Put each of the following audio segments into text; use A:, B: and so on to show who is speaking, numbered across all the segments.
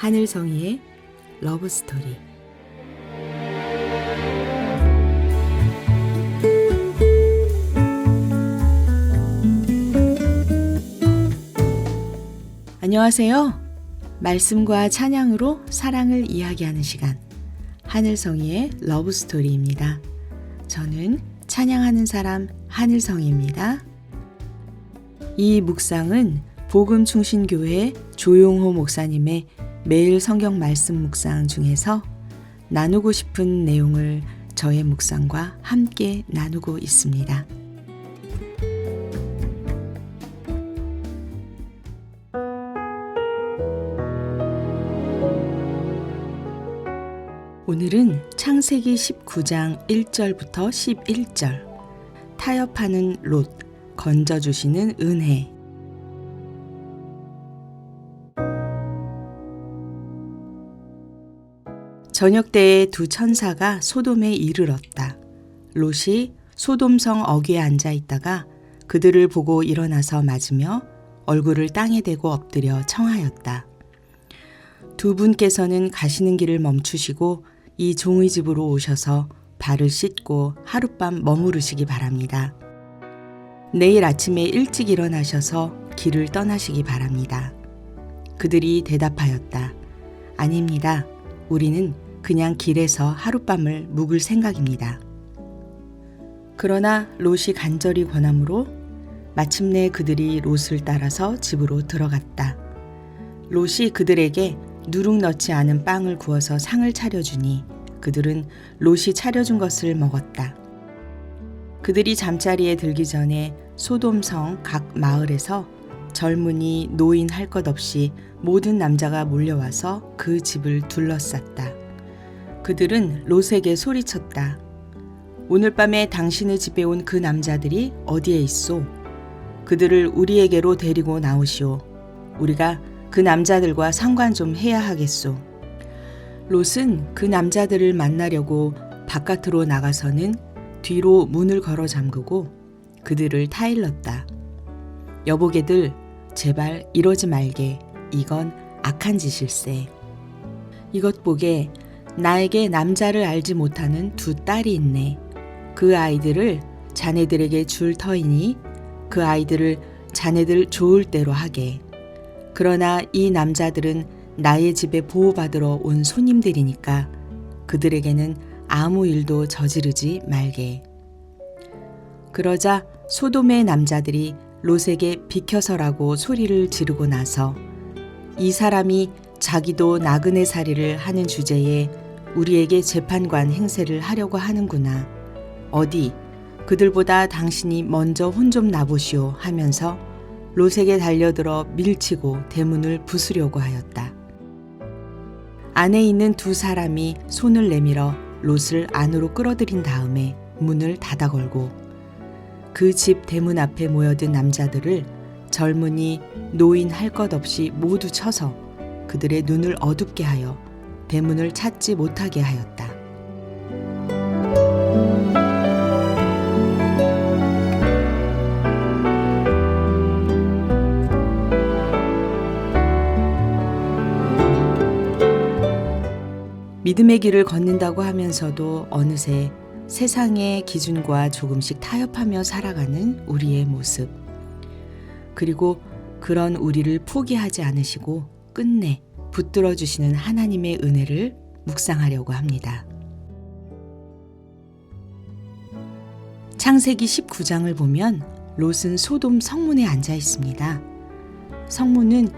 A: 하늘성이의 러브스토리. 안녕하세요. 말씀과 찬양으로 사랑을 이야기하는 시간, 하늘성이의 러브스토리입니다. 저는 찬양하는 사람 하늘성이입니다. 이 묵상은 복음충신교회 조용호 목사님의 매일 성경 말씀 묵상 중에서 나누고 싶은 내용을 저의 묵상과 함께 나누고 있습니다. 오늘은 창세기 19장 1절부터 11절, 타협하는 롯, 건져주시는 은혜. 저녁 때에 두 천사가 소돔에 이르렀다. 롯이 소돔성 어귀에 앉아 있다가 그들을 보고 일어나서 맞으며 얼굴을 땅에 대고 엎드려 청하였다. 두 분께서는 가시는 길을 멈추시고 이 종의 집으로 오셔서 발을 씻고 하룻밤 머무르시기 바랍니다. 내일 아침에 일찍 일어나셔서 길을 떠나시기 바랍니다. 그들이 대답하였다. 아닙니다. 우리는 그냥 길에서 하룻밤을 묵을 생각입니다. 그러나 롯이 간절히 권하므로 마침내 그들이 롯을 따라서 집으로 들어갔다. 롯이 그들에게 누룩 넣지 않은 빵을 구워서 상을 차려주니 그들은 롯이 차려준 것을 먹었다. 그들이 잠자리에 들기 전에 소돔성 각 마을에서 젊은이, 노인 할 것 없이 모든 남자가 몰려와서 그 집을 둘러쌌다. 그들은 롯에게 소리쳤다. 오늘 밤에 당신의 집에 온 그 남자들이 어디에 있소? 그들을 우리에게로 데리고 나오시오. 우리가 그 남자들과 상관 좀 해야 하겠소. 롯은 그 남자들을 만나려고 바깥으로 나가서는 뒤로 문을 걸어 잠그고 그들을 타일렀다. 여보게들, 제발 이러지 말게. 이건 악한 짓일세. 이것 보게, 나에게 남자를 알지 못하는 두 딸이 있네. 그 아이들을 자네들에게 줄 터이니 그 아이들을 자네들 좋을 대로 하게. 그러나 이 남자들은 나의 집에 보호받으러 온 손님들이니까 그들에게는 아무 일도 저지르지 말게. 그러자 소돔의 남자들이 롯에게 비켜서라고 소리를 지르고 나서 이 사람이 자기도 나그네 살이를 하는 주제에 우리에게 재판관 행세를 하려고 하는구나. 어디 그들보다 당신이 먼저 혼 좀 나보시오 하면서 롯에게 달려들어 밀치고 대문을 부수려고 하였다. 안에 있는 두 사람이 손을 내밀어 롯을 안으로 끌어들인 다음에 문을 닫아 걸고 그 집 대문 앞에 모여든 남자들을 젊은이, 노인 할 것 없이 모두 쳐서 그들의 눈을 어둡게 하여 대문을 찾지 못하게 하였다. 믿음의 길을 걷는다고 하면서도 어느새 세상의 기준과 조금씩 타협하며 살아가는 우리의 모습. 그리고 그런 우리를 포기하지 않으시고 끝내 붙들어 주시는 하나님의 은혜를 묵상하려고 합니다. 창세기 19장을 보면 롯은 소돔 성문에 앉아 있습니다. 성문은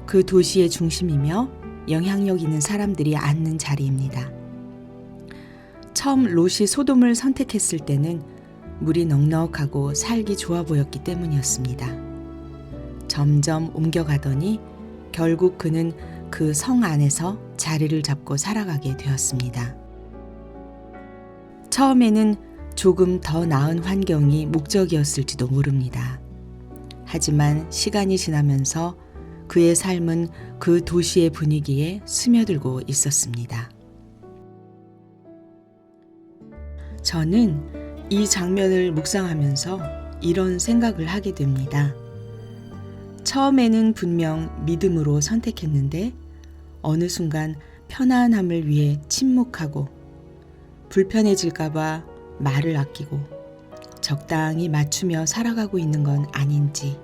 A: 그 도시의 중심이며 영향력 있는 사람들이 앉는 자리입니다. 처음 롯이 소돔을 선택했을 때는 물이 넉넉하고 살기 좋아 보였기 때문이었습니다. 점점 옮겨가더니 결국 그는 그 성 안에서 자리를 잡고 살아가게 되었습니다. 처음에는 조금 더 나은 환경이 목적이었을지도 모릅니다. 하지만 시간이 지나면서 그의 삶은 그 도시의 분위기에 스며들고 있었습니다. 저는 이 장면을 묵상하면서 이런 생각을 하게 됩니다. 처음에는 분명 믿음으로 선택했는데 어느 순간 편안함을 위해 침묵하고 불편해질까봐 말을 아끼고 적당히 맞추며 살아가고 있는 건 아닌지.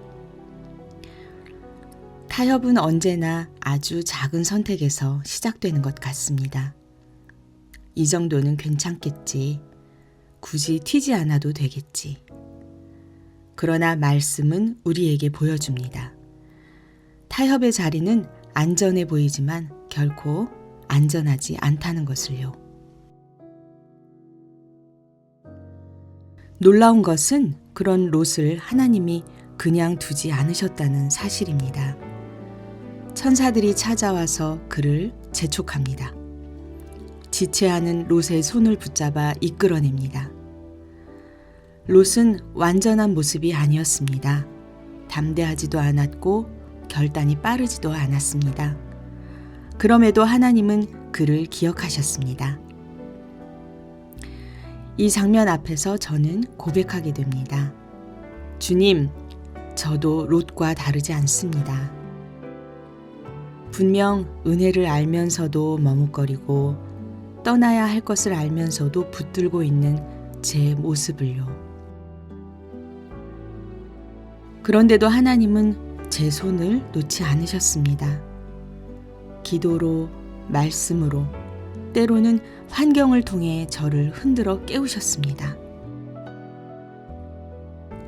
A: 타협은 언제나 아주 작은 선택에서 시작되는 것 같습니다. 이 정도는 괜찮겠지. 굳이 튀지 않아도 되겠지. 그러나 말씀은 우리에게 보여줍니다. 타협의 자리는 안전해 보이지만 결코 안전하지 않다는 것을요. 놀라운 것은 그런 롯을 하나님이 그냥 두지 않으셨다는 사실입니다. 천사들이 찾아와서 그를 재촉합니다. 지체하는 롯의 손을 붙잡아 이끌어냅니다. 롯은 완전한 모습이 아니었습니다. 담대하지도 않았고 결단이 빠르지도 않았습니다. 그럼에도 하나님은 그를 기억하셨습니다. 이 장면 앞에서 저는 고백하게 됩니다. 주님, 저도 롯과 다르지 않습니다. 분명 은혜를 알면서도 머뭇거리고 떠나야 할 것을 알면서도 붙들고 있는 제 모습을요. 그런데도 하나님은 제 손을 놓지 않으셨습니다. 기도로, 말씀으로, 때로는 환경을 통해 저를 흔들어 깨우셨습니다.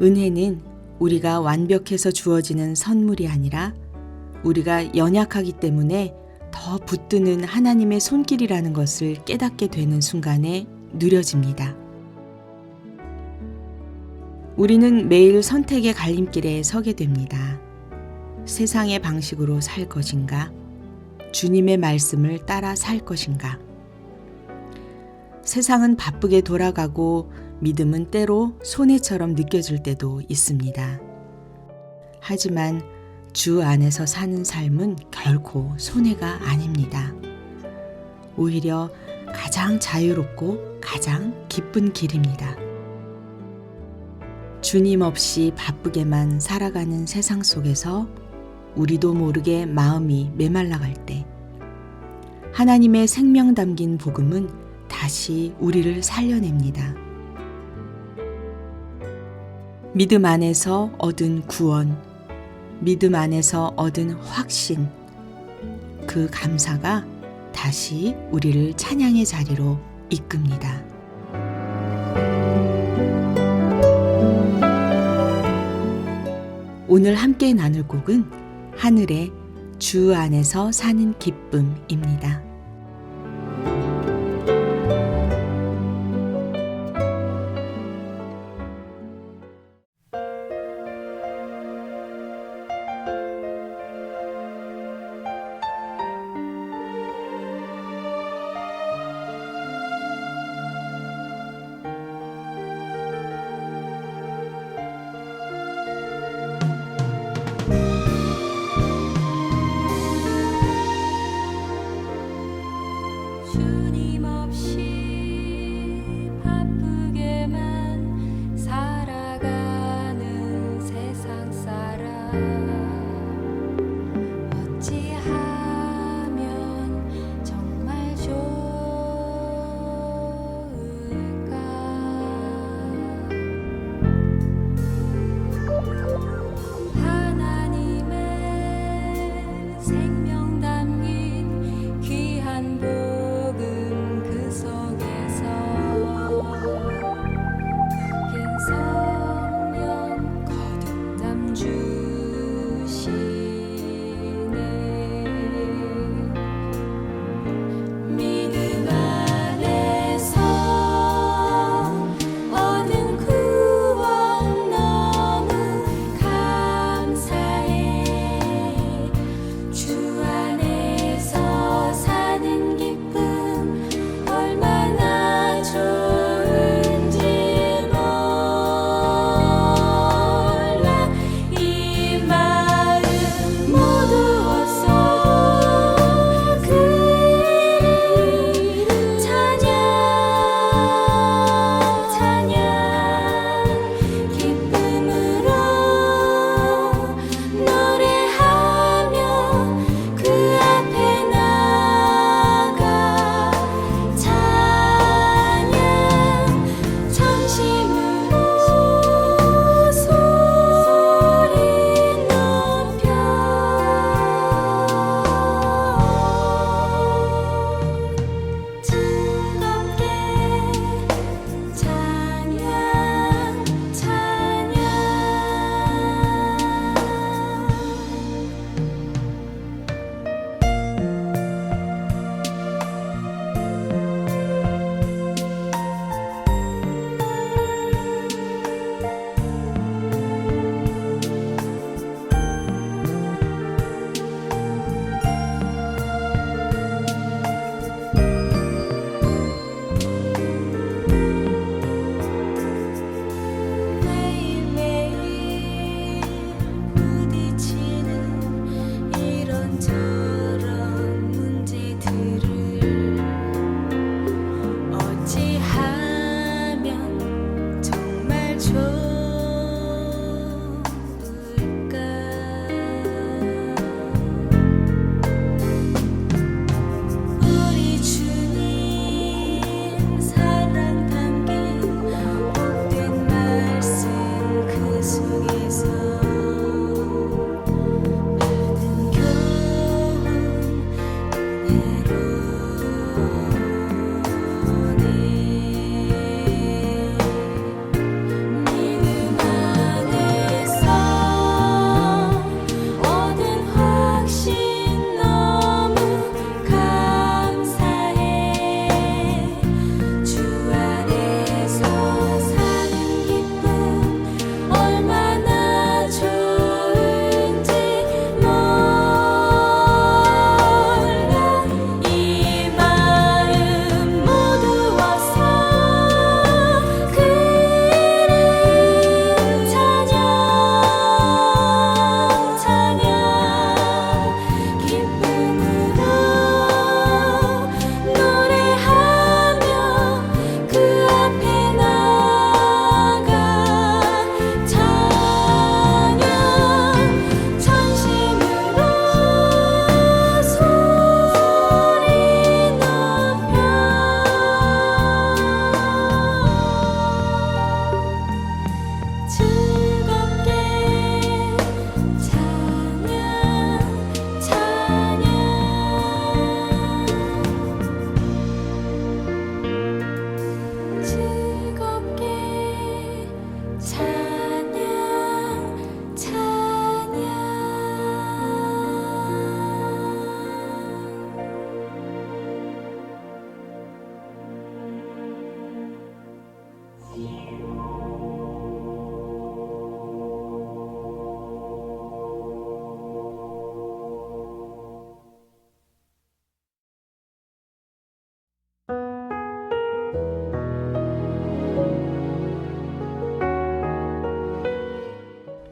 A: 은혜는 우리가 완벽해서 주어지는 선물이 아니라 우리가 연약하기 때문에 더 붙드는 하나님의 손길이라는 것을 깨닫게 되는 순간에 누려집니다. 우리는 매일 선택의 갈림길에 서게 됩니다. 세상의 방식으로 살 것인가? 주님의 말씀을 따라 살 것인가? 세상은 바쁘게 돌아가고 믿음은 때로 손해처럼 느껴질 때도 있습니다. 하지만 주 안에서 사는 삶은 결코 손해가 아닙니다. 오히려 가장 자유롭고 가장 기쁜 길입니다. 주님 없이 바쁘게만 살아가는 세상 속에서 우리도 모르게 마음이 메말라갈 때 하나님의 생명 담긴 복음은 다시 우리를 살려냅니다. 믿음 안에서 얻은 구원, 믿음 안에서 얻은 확신, 그 감사가 다시 우리를 찬양의 자리로 이끕니다. 오늘 함께 나눌 곡은 하늘의 주 안에서 사는 기쁨입니다.
B: 주님 없이 바쁘게만 살아가는 세상 사람 어찌하면 정말 좋을까. 하나님의 생명 담긴 귀한 복음 그 속에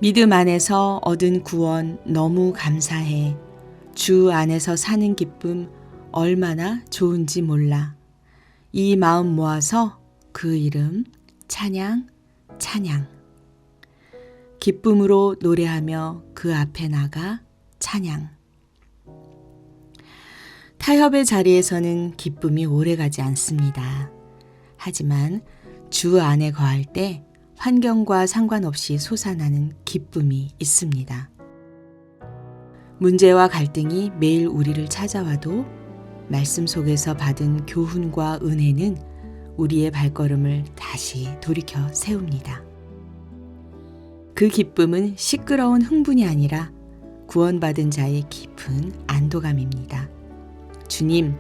A: 믿음 안에서 얻은 구원 너무 감사해. 주 안에서 사는 기쁨 얼마나 좋은지 몰라. 이 마음 모아서 그 이름 찬양, 찬양. 기쁨으로 노래하며 그 앞에 나가 찬양. 타협의 자리에서는 기쁨이 오래가지 않습니다. 하지만 주 안에 거할 때 환경과 상관없이 솟아나는 기쁨이 있습니다. 문제와 갈등이 매일 우리를 찾아와도 말씀 속에서 받은 교훈과 은혜는 우리의 발걸음을 다시 돌이켜 세웁니다. 그 기쁨은 시끄러운 흥분이 아니라 구원받은 자의 깊은 안도감입니다. 주님,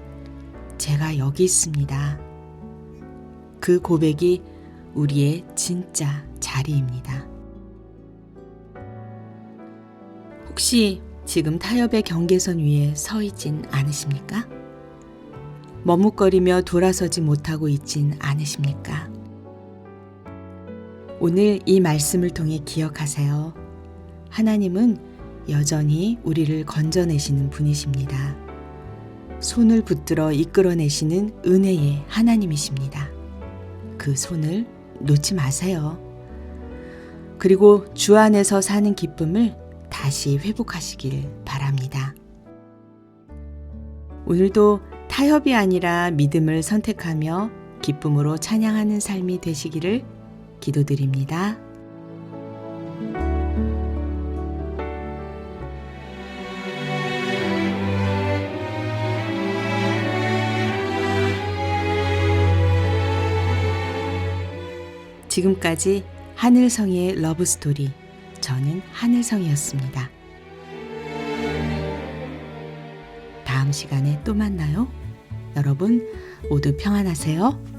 A: 제가 여기 있습니다. 그 고백이 우리의 진짜 자리입니다. 혹시 지금 타협의 경계선 위에 서 있진 않으십니까? 머뭇거리며 돌아서지 못하고 있진 않으십니까? 오늘 이 말씀을 통해 기억하세요. 하나님은 여전히 우리를 건져내시는 분이십니다. 손을 붙들어 이끌어내시는 은혜의 하나님이십니다. 그 손을 놓지 마세요. 그리고 주 안에서 사는 기쁨을 다시 회복하시길 바랍니다. 오늘도 타협이 아니라 믿음을 선택하며 기쁨으로 찬양하는 삶이 되시기를 기도드립니다. 지금까지 하늘성의 러브스토리, 저는 하늘성이었습니다. 다음 시간에 또 만나요. 여러분 모두 평안하세요.